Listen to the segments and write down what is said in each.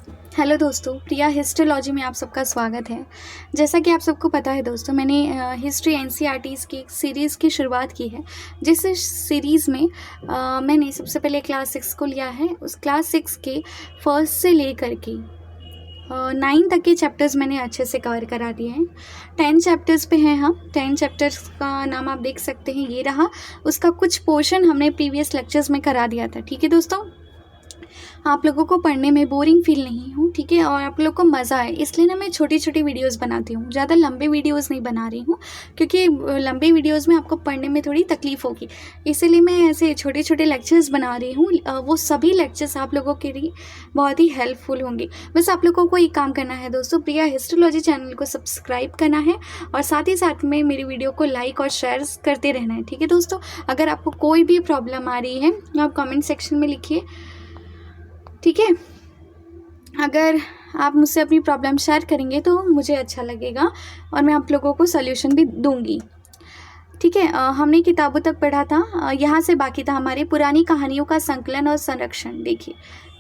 Hello दोस्तों, प्रिया histology में आप सबका स्वागत है। जैसा कि आप सबको पता है दोस्तों, मैंने हिस्ट्री एनसीईआरटीज़ की एक सीरीज़ की शुरुआत की है, जिस सीरीज़ में मैंने सबसे पहले क्लास 6 को लिया है। उस क्लास 6 के फर्स्ट से लेकर के 9 तक के चैप्टर्स मैंने अच्छे से कवर करा दिए हैं। 10 चैप्टर्स पे हैं हम। 10 चैप्टर्स का नाम आप देख सकते हैं, ये रहा। उसका कुछ पोर्शन हमने प्रीवियस लेक्चर्स में करा दिया था। ठीक है दोस्तों, आप लोगों को पढ़ने में बोरिंग फील नहीं हो, ठीक है, और आप लोग को मज़ा आए, इसलिए ना मैं छोटी छोटी वीडियोस बनाती हूँ। ज़्यादा लंबे वीडियोस नहीं बना रही हूँ, क्योंकि लंबे वीडियोस में आपको पढ़ने में थोड़ी तकलीफ होगी, इसीलिए मैं ऐसे छोटे छोटे लेक्चर्स बना रही हूँ। वो सभी लेक्चर्स आप लोगों के लिए बहुत ही हेल्पफुल होंगे। बस आप लोगों को एक काम करना है दोस्तों, प्रिया हिस्टोलॉजी चैनल को सब्सक्राइब करना है और साथ ही साथ में मेरी वीडियो को लाइक और शेयर करते रहना है। ठीक है दोस्तों, अगर आपको कोई भी प्रॉब्लम आ रही है तो आप कमेंट सेक्शन में लिखिए, ठीक है। अगर आप मुझसे अपनी प्रॉब्लम शेयर करेंगे तो मुझे अच्छा लगेगा और मैं आप लोगों को सॉल्यूशन भी दूंगी, ठीक है। हमने किताबों तक पढ़ा था, यहाँ से बाकी था हमारे पुरानी कहानियों का संकलन और संरक्षण। देखिए,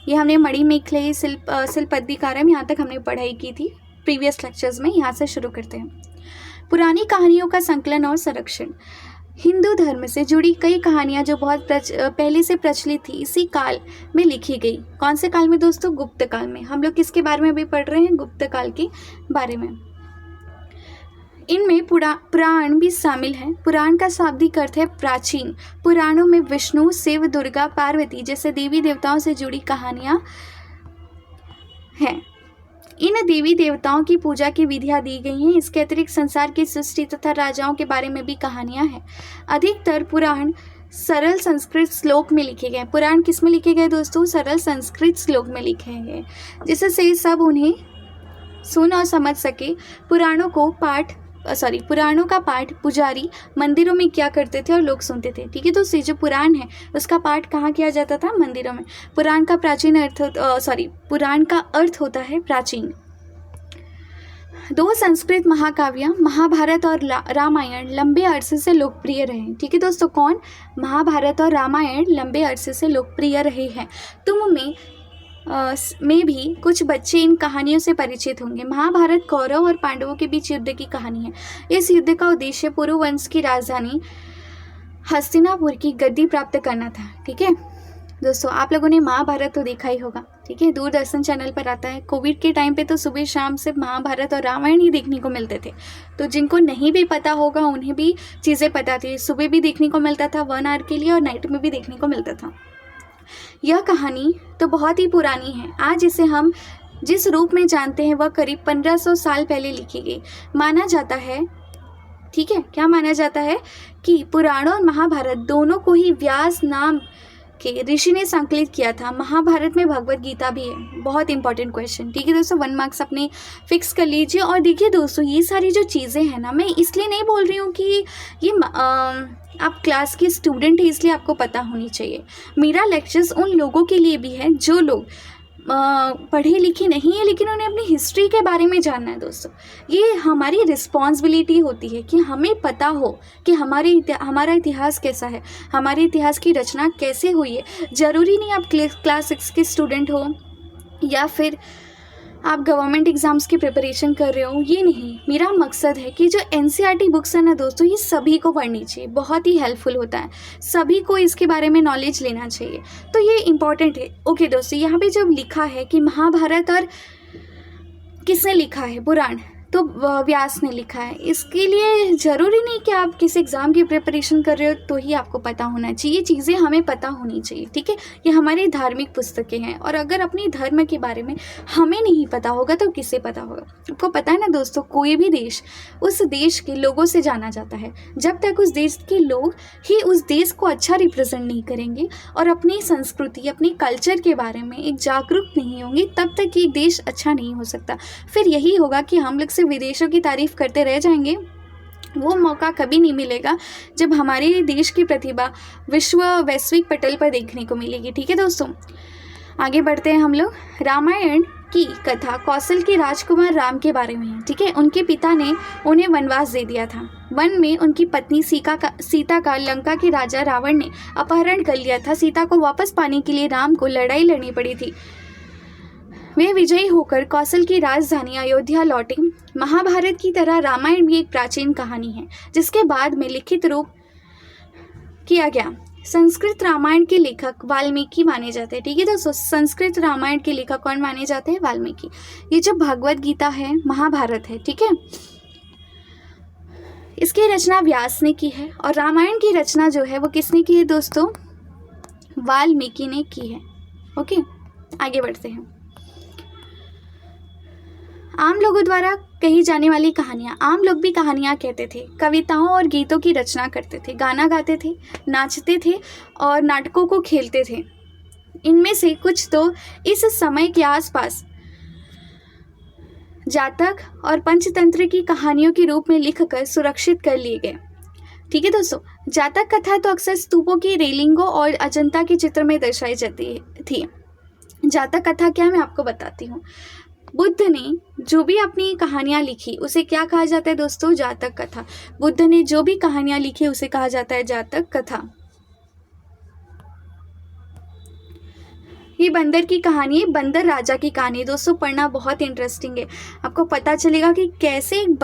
ये हमने मणिमेखले शिल्पद्दिकारम यहाँ तक हमने पढ़ाई की थी प्रीवियस लेक्चर्स में। यहाँ से शुरू करते हैं। पुरानी कहानियों का संकलन और संरक्षण। हिंदू धर्म से जुड़ी कई कहानियां जो बहुत पहले से प्रचलित थी, इसी काल में लिखी गई। कौन से काल में दोस्तों? गुप्त काल में। हम लोग किसके बारे में अभी पढ़ रहे हैं? गुप्त काल के बारे में। इनमें पुराण भी शामिल है। पुराण का शाब्दिक अर्थ है प्राचीन। पुराणों में विष्णु, शिव, दुर्गा, पार्वती जैसे देवी देवताओं से जुड़ी कहानियां हैं। इन देवी देवताओं की पूजा की विधियां दी गई हैं। इसके अतिरिक्त संसार की सृष्टि तथा राजाओं के बारे में भी कहानियां हैं। अधिकतर पुराण सरल संस्कृत श्लोक में लिखे गए। पुराण किस में लिखे गए दोस्तों? सरल संस्कृत श्लोक में लिखे गए, जिससे सब उन्हें सुन और समझ सके। पुराणों का पाठ पुजारी मंदिरों में क्या करते थे और लोग सुनते थे। ठीक है, तो जो पुराण है उसका पाठ कहाँ किया जाता था? मंदिरों में। पुराण का अर्थ होता है प्राचीन। दो संस्कृत महाकाव्य महाभारत और रामायण लंबे अरसे से लोकप्रिय रहे। ठीक है दोस्तों, कौन? महाभारत और रामायण लंबे अरसे से लोकप्रिय रहे हैं। तुम में भी कुछ बच्चे इन कहानियों से परिचित होंगे। महाभारत कौरव और पांडवों के बीच युद्ध की कहानी है। इस युद्ध का उद्देश्य पुरु वंश की राजधानी हस्तिनापुर की गद्दी प्राप्त करना था। ठीक है दोस्तों, आप लोगों ने महाभारत तो देखा ही होगा, ठीक है, दूरदर्शन चैनल पर आता है। कोविड के टाइम पे तो सुबह शाम सिर्फ महाभारत और रामायण ही देखने को मिलते थे, तो जिनको नहीं भी पता होगा उन्हें भी चीज़ें पता थी। सुबह भी देखने को मिलता था 1 आवर के लिए, और नाइट में भी देखने को मिलता था। यह कहानी तो बहुत ही पुरानी है। आज इसे हम जिस रूप में जानते हैं वह करीब 1500 साल पहले लिखी गई। माना जाता है, ठीक है, क्या माना जाता है कि पुराण और महाभारत दोनों को ही व्यास नाम के ऋषि ने संकलित किया था। महाभारत में भगवत गीता भी है। बहुत इंपॉर्टेंट क्वेश्चन, ठीक है दोस्तों, 1 मार्क्स अपने फिक्स कर लीजिए। और देखिए दोस्तों, ये सारी जो चीज़ें हैं ना, मैं इसलिए नहीं बोल रही हूँ कि ये आप क्लास के स्टूडेंट हैं इसलिए आपको पता होनी चाहिए। मेरा लेक्चर्स उन लोगों के लिए भी है जो लोग पढ़े लिखे नहीं है लेकिन उन्हें अपनी हिस्ट्री के बारे में जानना है। दोस्तों, ये हमारी रिस्पॉन्सिबिलिटी होती है कि हमें पता हो कि हमारा इतिहास कैसा है, हमारे इतिहास की रचना कैसे हुई है। ज़रूरी नहीं आप क्लास 6 के स्टूडेंट हो या फिर आप गवर्नमेंट एग्ज़ाम्स की प्रिपरेशन कर रहे हो, ये नहीं। मेरा मकसद है कि जो एनसीईआरटी बुक्स है ना दोस्तों, ये सभी को पढ़नी चाहिए, बहुत ही हेल्पफुल होता है, सभी को इसके बारे में नॉलेज लेना चाहिए, तो ये इम्पॉर्टेंट है। ओके दोस्तों, यहाँ पे जब लिखा है कि महाभारत और किसने लिखा है? पुराण, तो व्यास ने लिखा है। इसके लिए ज़रूरी नहीं कि आप किसी एग्ज़ाम की प्रिपरेशन कर रहे हो तो ही आपको पता होना चाहिए। चीज़ें हमें पता होनी चाहिए, ठीक है। ये हमारी धार्मिक पुस्तकें हैं, और अगर अपने धर्म के बारे में हमें नहीं पता होगा तो किससे पता होगा? आपको पता है ना दोस्तों, कोई भी देश उस देश के लोगों से जाना जाता है। जब तक उस देश के लोग ही उस देश को अच्छा रिप्रेजेंट नहीं करेंगे और अपनी संस्कृति, अपने कल्चर के बारे में एक जागरूक नहीं होंगे, तब तक ये देश अच्छा नहीं हो सकता। फिर यही होगा कि हम लोग से विदेशों की तारीफ करते रह जाएंगे। वो मौका कभी नहीं मिलेगा जब हमारे देश की प्रतिभा वैश्विक पटल पर देखने को मिलेगी। ठीक है दोस्तों, आगे बढ़ते हैं हम लोग। रामायण की कथा कौशल के राजकुमार राम के बारे में है। ठीक है, उनके पिता ने उन्हें वनवास दे दिया था। वन में उनकी पत्नी सीता का लंका के राजा रावण ने अपहरण कर लिया था। सीता को वापस पाने के लिए राम को लड़ाई लड़नी पड़ी थी। वे विजयी होकर कौशल की राजधानी अयोध्या लौटे। महाभारत की तरह रामायण भी एक प्राचीन कहानी है जिसके बाद में लिखित रूप किया गया। संस्कृत रामायण के लेखक वाल्मीकि माने जाते हैं। ठीक है दोस्तों, संस्कृत रामायण के लेखक कौन माने जाते हैं? वाल्मीकि। ये जो भगवद गीता है, महाभारत है, ठीक है, इसकी रचना व्यास ने की है और रामायण की रचना जो है वो किसने की है दोस्तों? वाल्मीकि ने की है। ओके, आगे बढ़ते हैं। आम लोगों द्वारा कही जाने वाली कहानियाँ। आम लोग भी कहानियाँ कहते थे, कविताओं और गीतों की रचना करते थे, गाना गाते थे, नाचते थे और नाटकों को खेलते थे। इनमें से कुछ तो इस समय के आसपास जातक और पंचतंत्र की कहानियों के रूप में लिखकर सुरक्षित कर लिए गए। ठीक है दोस्तों, जातक कथा तो अक्सर स्तूपों की रेलिंगों और अजंता के चित्र में दर्शाई जाती थी। जातक कथा क्या, मैं आपको बताती हूँ। बुद्ध ने जो भी अपनी कहानियाँ लिखी उसे क्या कहा जाता है दोस्तों? जातक कथा। बुद्ध ने जो भी कहानियाँ लिखी उसे कहा जाता है जातक कथा। ये बंदर की कहानी है, बंदर राजा की कहानी। दोस्तों पढ़ना बहुत इंटरेस्टिंग है, आपको पता चलेगा कि कैसे एक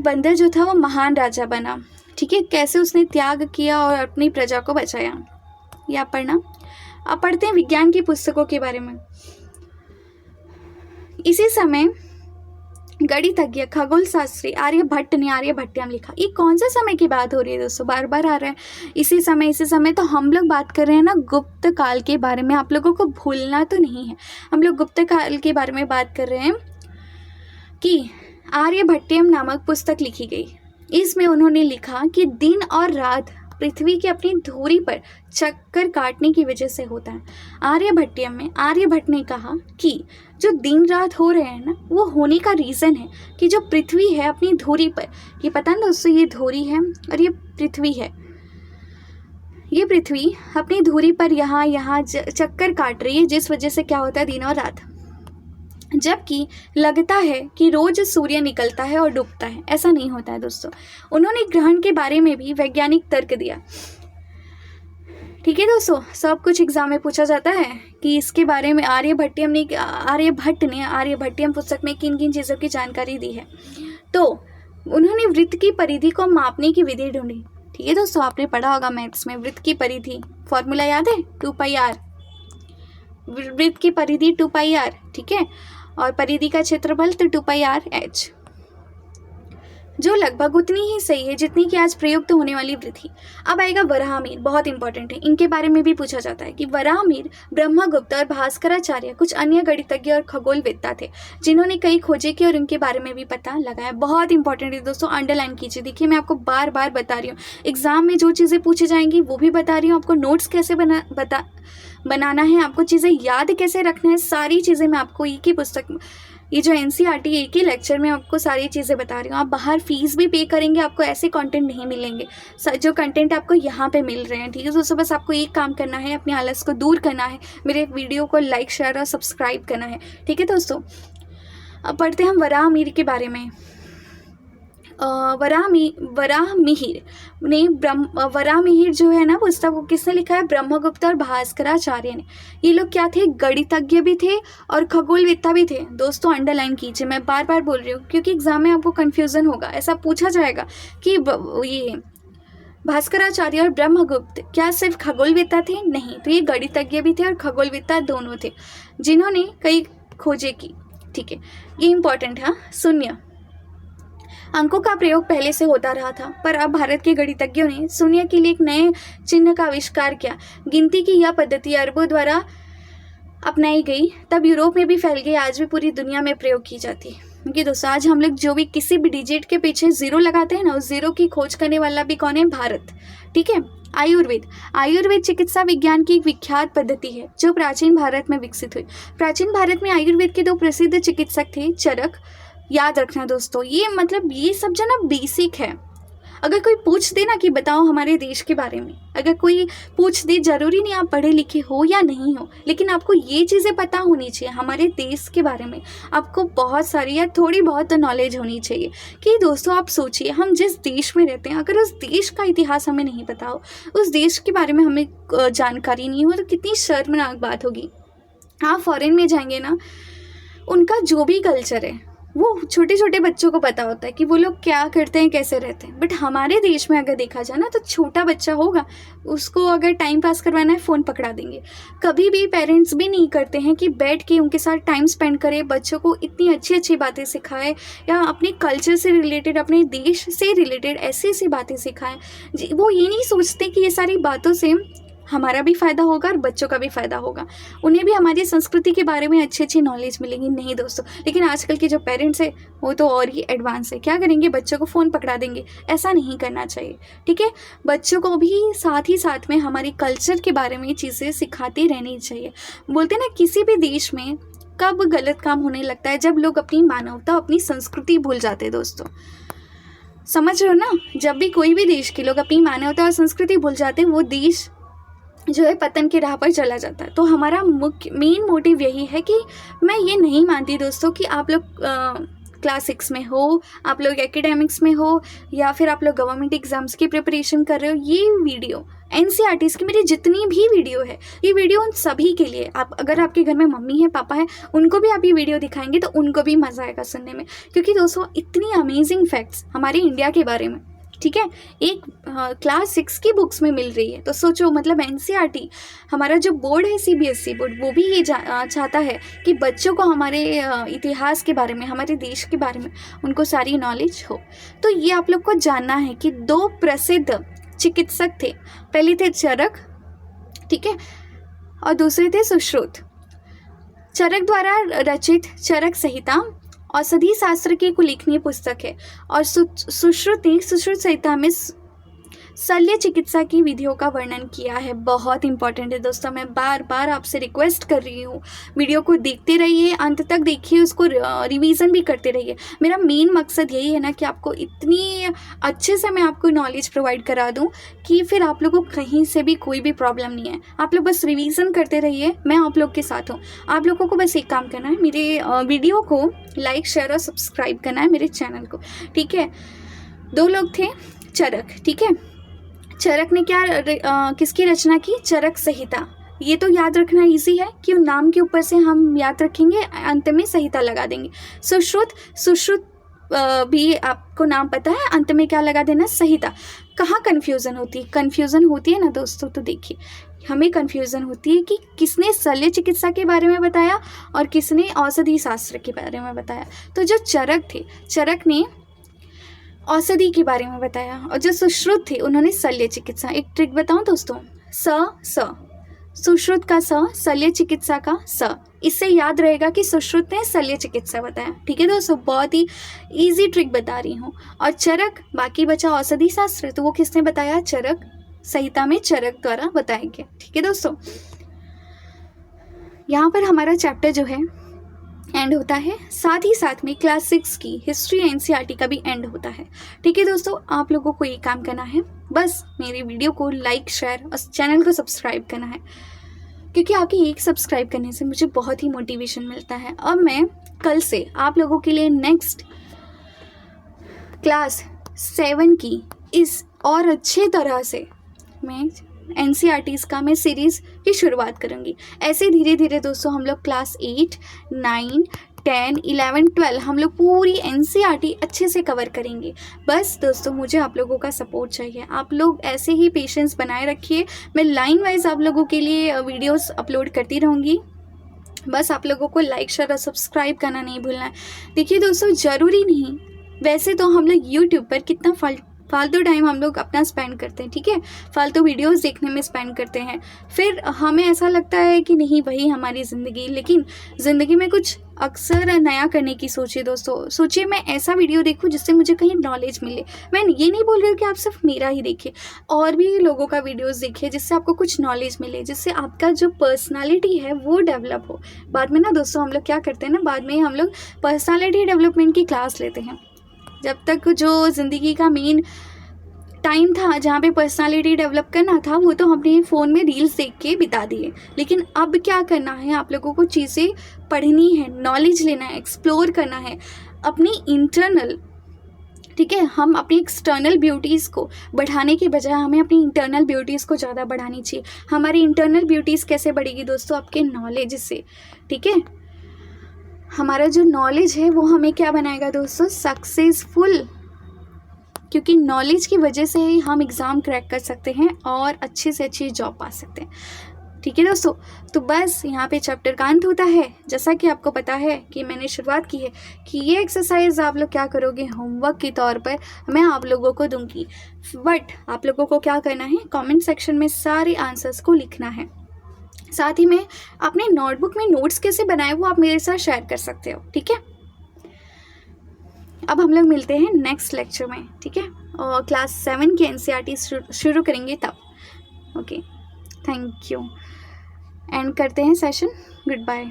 बंदर जो था वो महान राजा बना। ठीक है, कैसे उसने त्याग किया और अपनी प्रजा को बचाया। ये आप पढ़ना। अब पढ़ते हैं विज्ञान की पुस्तकों के बारे में। इसी समय गणितज्ञ खगोल शास्त्री आर्यभट्टियम लिखा। ये कौन सा समय की बात हो रही है दोस्तों? बार बार आ रहा है इसी समय। तो हम लोग बात कर रहे हैं ना गुप्त काल के बारे में, आप लोगों को भूलना तो नहीं है। हम लोग गुप्त काल के बारे में बात कर रहे हैं कि आर्यभट्टियम नामक पुस्तक लिखी गई। इसमें उन्होंने लिखा कि दिन और रात पृथ्वी की अपनी धुरी पर चक्कर काटने की वजह से होता है। आर्यभट्टियम में आर्यभट्ट ने कहा कि जो दिन रात हो रहे हैं ना, वो होने का रीज़न है कि जो पृथ्वी है अपनी धुरी पर, ये पता है दोस्तों, ये धुरी है और ये पृथ्वी है। ये पृथ्वी अपनी धुरी पर यहाँ चक्कर काट रही है, जिस वजह से क्या होता है दिन और रात। जबकि लगता है कि रोज सूर्य निकलता है और डूबता है, ऐसा नहीं होता है दोस्तों। उन्होंने ग्रहण के बारे में भी वैज्ञानिक तर्क दिया। ठीक है दोस्तों, सब कुछ एग्जाम में पूछा जाता है कि इसके बारे में आर्यभट्टियम पुस्तक में किन किन चीज़ों की जानकारी दी है। तो उन्होंने वृत्त की परिधि को मापने की विधि ढूंढी। ठीक है दोस्तों, आपने पढ़ा होगा मैथ्स में वृत्त की परिधि, फॉर्मूला याद है? 2πr। वृत्त की परिधि 2πr, ठीक है, और परिधि का क्षेत्रफल तो 2πrh, जो लगभग उतनी ही सही है जितनी कि आज प्रयुक्त होने वाली वृद्धि। अब आएगा वराहमिहिर, बहुत इंपॉर्टेंट है, इनके बारे में भी पूछा जाता है कि वराहमिहिर, ब्रह्मगुप्त और भास्कराचार्य कुछ अन्य गणितज्ञ और खगोलवेत्ता थे जिन्होंने कई खोजें की और उनके बारे में भी पता लगाया। बहुत इंपॉर्टेंट है दोस्तों, अंडरलाइन कीजिए। देखिए मैं आपको बार बार बता रही हूँ, एग्जाम में जो चीज़ें पूछी जाएंगी वो भी बता रही हूँ, आपको नोट्स कैसे बनाना है, आपको चीज़ें याद कैसे रखना है, सारी चीज़ें मैं आपको एक ही पुस्तक, ये जो NCERT एक ही लेक्चर में आपको सारी चीज़ें बता रही हूँ। आप बाहर फीस भी पे करेंगे, आपको ऐसे कंटेंट नहीं मिलेंगे जो कंटेंट आपको यहाँ पे मिल रहे हैं। ठीक है दोस्तों, बस आपको एक काम करना है, अपने आलस को दूर करना है, मेरे वीडियो को लाइक शेयर और सब्सक्राइब करना है। ठीक है दोस्तों, अब पढ़ते हैं हम वराहमिहिर के बारे में। वराहमिहिर जो है ना पुस्तक, वो किसने लिखा है? ब्रह्मगुप्त और भास्कराचार्य ने। ये लोग क्या थे? गणितज्ञ भी थे और खगोलवेत्ता भी थे। दोस्तों अंडरलाइन कीजिए, मैं बार बार बोल रही हूँ क्योंकि एग्जाम में आपको कन्फ्यूज़न होगा, ऐसा पूछा जाएगा कि ये भास्कराचार्य और ब्रह्मगुप्त क्या सिर्फ खगोलवेत्ता थे? नहीं, तो ये गणितज्ञ भी थे और खगोलवेत्ता दोनों थे जिन्होंने कई खोजें की। ठीक है, ये इंपॉर्टेंट है। शून्य अंकों का प्रयोग पहले से होता रहा था, पर अब भारत के गणितज्ञों ने शून्य के लिए एक नए चिन्ह का आविष्कार किया। गिनती की यह पद्धति अरबों द्वारा अपनाई गई, तब यूरोप में भी फैल गई, आज भी पूरी दुनिया में प्रयोग की जाती है। क्योंकि दोस्तों आज हम लोग जो भी किसी भी डिजिट के पीछे जीरो लगाते हैं ना, उस जीरो की खोज करने वाला भी कौन है? भारत। ठीक है। आयुर्वेद चिकित्सा विज्ञान की एक विख्यात पद्धति है जो प्राचीन भारत में विकसित हुई। प्राचीन भारत में आयुर्वेद के 2 प्रसिद्ध चिकित्सक थे, चरक। याद रखना दोस्तों, ये मतलब ये सब जो ना बेसिक है। अगर कोई पूछ दे ना कि बताओ हमारे देश के बारे में, अगर कोई पूछ दे, जरूरी नहीं आप पढ़े लिखे हो या नहीं हो, लेकिन आपको ये चीज़ें पता होनी चाहिए हमारे देश के बारे में। आपको बहुत सारी या थोड़ी बहुत तो नॉलेज होनी चाहिए कि दोस्तों आप सोचिए, हम जिस देश में रहते हैं, अगर उस देश का इतिहास हमें नहीं पता हो, उस देश के बारे में हमें जानकारी नहीं हो, तो कितनी शर्मनाक बात होगी। आप फॉरेन में जाएंगे ना, उनका जो भी कल्चर है वो छोटे छोटे बच्चों को पता होता है कि वो लोग क्या करते हैं, कैसे रहते हैं। बट हमारे देश में अगर देखा जाए ना, तो छोटा बच्चा होगा, उसको अगर टाइम पास करवाना है फ़ोन पकड़ा देंगे। कभी भी पेरेंट्स भी नहीं करते हैं कि बैठ के उनके साथ टाइम स्पेंड करे, बच्चों को इतनी अच्छी अच्छी बातें सिखाए, या अपने कल्चर से रिलेटेड, अपने देश से रिलेटेड ऐसी ऐसी बातें सिखाएं। वो ये नहीं सोचते कि ये सारी बातों से हमारा भी फ़ायदा होगा और बच्चों का भी फ़ायदा होगा, उन्हें भी हमारी संस्कृति के बारे में अच्छी अच्छी नॉलेज मिलेगी। नहीं दोस्तों, लेकिन आजकल के जो पेरेंट्स हैं वो तो और ही एडवांस है। क्या करेंगे, बच्चों को फ़ोन पकड़ा देंगे। ऐसा नहीं करना चाहिए, ठीक है। बच्चों को भी साथ ही साथ में हमारी कल्चर के बारे में चीज़ें सिखाती रहनी चाहिए। बोलते ना, किसी भी देश में कब गलत काम होने लगता है, जब लोग अपनी मानवता, अपनी संस्कृति भूल जाते हैं। दोस्तों समझ रहे हो ना, जब भी कोई भी देश के लोग अपनी मानवता और संस्कृति भूल जाते हैं, वो देश जो है पतन की राह पर चला जाता है। तो हमारा मेन मोटिव यही है कि मैं ये नहीं मानती दोस्तों कि आप लोग क्लास 6 में हो, आप लोग एकेडमिक्स में हो, या फिर आप लोग गवर्नमेंट एग्जाम्स की प्रिपरेशन कर रहे हो। ये वीडियो NCERTs की मेरी जितनी भी वीडियो है, ये वीडियो उन सभी के लिए। आप अगर आपके घर में मम्मी है, पापा है, उनको भी आप ये वीडियो दिखाएंगे तो उनको भी मज़ा आएगा सुनने में। क्योंकि दोस्तों इतनी अमेजिंग फैक्ट्स हमारे इंडिया के बारे में, ठीक है, एक क्लास 6 की बुक्स में मिल रही है। तो सोचो, मतलब NCERT हमारा जो बोर्ड है, CBSE बोर्ड, वो भी ये चाहता है कि बच्चों को हमारे इतिहास के बारे में, हमारे देश के बारे में उनको सारी नॉलेज हो। तो ये आप लोग को जानना है कि 2 प्रसिद्ध चिकित्सक थे। पहले थे चरक, ठीक है, और दूसरे थे सुश्रुत। चरक द्वारा रचित चरक संहिता औषधि शास्त्र की उल्लेखनीय पुस्तक है, और सुश्रुत ने सुश्रुत संहिता में शल्य चिकित्सा की विधियों का वर्णन किया है। बहुत इंपॉर्टेंट है दोस्तों, मैं बार बार आपसे रिक्वेस्ट कर रही हूँ, वीडियो को देखते रहिए, अंत तक देखिए, उसको रिवीजन भी करते रहिए। मेरा मेन मकसद यही है ना कि आपको इतनी अच्छे से मैं आपको नॉलेज प्रोवाइड करा दूँ कि फिर आप लोगों को कहीं से भी कोई भी प्रॉब्लम नहीं है। आप लोग बस रिवीजन करते रहिए, मैं आप लोग के साथ हूँ। आप लोगों को बस एक काम करना है, मेरे वीडियो को लाइक, शेयर और सब्सक्राइब करना है मेरे चैनल को, ठीक है। 2 लोग थे, चरक, ठीक है। चरक ने क्या किसकी रचना की? चरक संहिता। ये तो याद रखना इजी है कि नाम के ऊपर से हम याद रखेंगे, अंत में संहिता लगा देंगे। सुश्रुत भी आपको नाम पता है, अंत में क्या लगा देना? संहिता। कहाँ कन्फ्यूज़न होती है? कन्फ्यूज़न होती है ना दोस्तों, तो देखिए हमें कन्फ्यूज़न होती है कि किसने शल्य चिकित्सा के बारे में बताया और किसने औषधि शास्त्र के बारे में बताया। तो जो चरक थे, चरक ने औषधि के बारे में बताया, और जो सुश्रुत थे उन्होंने शल्य चिकित्सा। एक ट्रिक बताऊं दोस्तों, सुश्रुत का शल्य चिकित्सा का स, इससे याद रहेगा कि सुश्रुत ने शल्य चिकित्सा बताया, ठीक है दोस्तों। बहुत ही इजी ट्रिक बता रही हूँ। और चरक, बाकी बचा औषधि शास्त्र, तो वो किसने बताया? चरक संहिता में चरक द्वारा बताया गया, ठीक है दोस्तों। यहाँ पर हमारा चैप्टर जो है एंड होता है, साथ ही साथ में क्लास 6 की हिस्ट्री NCERT का भी एंड होता है, ठीक है दोस्तों। आप लोगों को ये काम करना है, बस मेरी वीडियो को लाइक, शेयर और चैनल को सब्सक्राइब करना है, क्योंकि आपके एक सब्सक्राइब करने से मुझे बहुत ही मोटिवेशन मिलता है। अब मैं कल से आप लोगों के लिए नेक्स्ट क्लास 7 की इस और अच्छे तरह से मैं NCERTs का मैं सीरीज़ की शुरुआत करूँगी। ऐसे धीरे धीरे दोस्तों हम लोग क्लास 8, 9, 10, 11, 12 हम लोग पूरी NCERT अच्छे से कवर करेंगे। बस दोस्तों मुझे आप लोगों का सपोर्ट चाहिए, आप लोग ऐसे ही पेशेंस बनाए रखिए। मैं लाइन वाइज आप लोगों के लिए वीडियोस अपलोड करती रहूँगी। बस आप लोगों को लाइक, शेयर और सब्सक्राइब करना नहीं भूलना है। देखिए दोस्तों, ज़रूरी नहीं, वैसे तो हम लोग यूट्यूब पर कितना फालतू टाइम हम लोग अपना स्पेंड करते हैं, ठीक है, फालतू वीडियोस देखने में स्पेंड करते हैं। फिर हमें ऐसा लगता है कि नहीं वही हमारी ज़िंदगी, लेकिन ज़िंदगी में कुछ अक्सर नया करने की सोचिए दोस्तों। सोचिए मैं ऐसा वीडियो देखूं जिससे मुझे कहीं नॉलेज मिले। मैं ये नहीं बोल रही हूँ कि आप सिर्फ मेरा ही देखिए, और भी लोगों का वीडियोस देखिए जिससे आपको कुछ नॉलेज मिले, जिससे आपका जो पर्सनालिटी है वो डेवलप हो। बाद में ना दोस्तों हम लोग क्या करते हैं ना, बाद में हम लोग पर्सनालिटी डेवलपमेंट की क्लास लेते हैं। जब तक जो ज़िंदगी का मेन टाइम था जहाँ पे पर्सनालिटी डेवलप करना था, वो तो हमने फ़ोन में रील्स देख के बिता दिए। लेकिन अब क्या करना है, आप लोगों को चीज़ें पढ़नी है, नॉलेज लेना है, एक्सप्लोर करना है, अपनी इंटरनल ठीक है। हम अपनी एक्सटर्नल ब्यूटीज़ को बढ़ाने की बजाय हमें अपनी इंटरनल ब्यूटीज़ को ज़्यादा बढ़ानी चाहिए। हमारी इंटरनल ब्यूटीज़ कैसे बढ़ेगी दोस्तों? आपके नॉलेज से, ठीक है। हमारा जो नॉलेज है वो हमें क्या बनाएगा दोस्तों? सक्सेसफुल, क्योंकि नॉलेज की वजह से ही हम एग्ज़ाम क्रैक कर सकते हैं और अच्छी से अच्छी जॉब पा सकते हैं, ठीक है दोस्तों। तो बस यहाँ पे चैप्टर का अंत होता है। जैसा कि आपको पता है कि मैंने शुरुआत की है कि ये एक्सरसाइज आप लोग क्या करोगे, होमवर्क के तौर पर मैं आप लोगों को दूंगी, बट आप लोगों को क्या करना है, कमेंट सेक्शन में सारे आंसर्स को लिखना है। साथ ही में अपने नोटबुक में नोट्स कैसे बनाए वो आप मेरे साथ शेयर कर सकते हो, ठीक है। अब हम लोग मिलते हैं नेक्स्ट लेक्चर में, ठीक है, और क्लास 7 की एनसीईआरटी शुरू करेंगे तब। Okay, thank you. एंड करते हैं सेशन। Good bye.